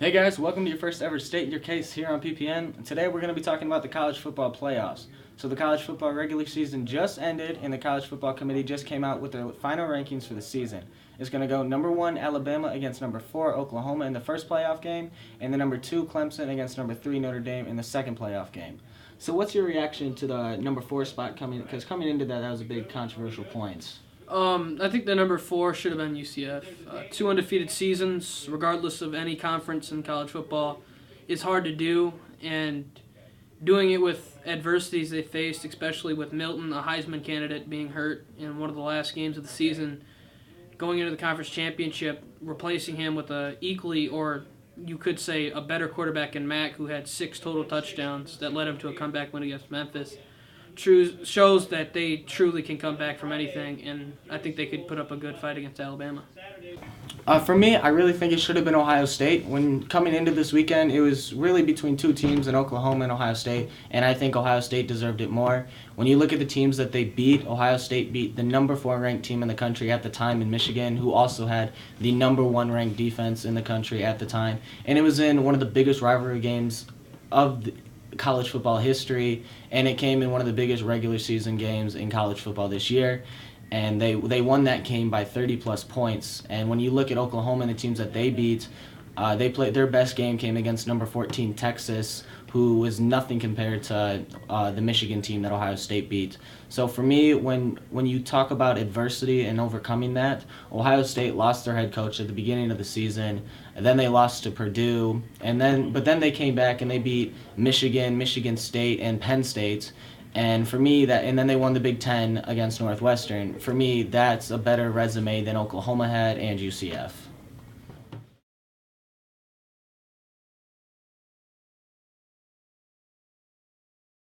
Hey guys, welcome to your first ever State Your Case here on PPN. And today we're going to be talking about the college football playoffs. So the college football regular season just ended and the college football committee just came out with their final rankings for the season. It's going to go number 1 Alabama against number 4 Oklahoma in the first playoff game, and the number 2 Clemson against number 3 Notre Dame in the second playoff game. So what's your reaction to the number 4 spot coming into that was a big controversial point? I think the number 4 should have been UCF. 2 undefeated seasons, regardless of any conference in college football, is hard to do, and doing it with adversities they faced, especially with Milton, a Heisman candidate, being hurt in one of the last games of the season, going into the conference championship, replacing him with a equally, or you could say a better quarterback in Mack, who had 6 total touchdowns that led him to a comeback win against Memphis. Shows that they truly can come back from anything, and I think they could put up a good fight against Alabama. For me, I really think it should have been Ohio State. When coming into this weekend, it was really between two teams in Oklahoma and Ohio State, and I think Ohio State deserved it more. When you look at the teams that they beat, Ohio State beat the number 4 ranked team in the country at the time in Michigan, who also had the number 1 ranked defense in the country at the time, and it was in one of the biggest rivalry games of the college football history, and it came in one of the biggest regular season games in college football this year, and they won that game by 30 plus points. And when you look at Oklahoma and the teams that they beat, they played their best game came against number 14 Texas, who was nothing compared to the Michigan team that Ohio State beat. So for me, when you talk about adversity and overcoming that, Ohio State lost their head coach at the beginning of the season, and then they lost to Purdue, but then they came back and they beat Michigan, Michigan State, and Penn State. And for me, and then they won the Big Ten against Northwestern. For me, that's a better resume than Oklahoma had and UCF.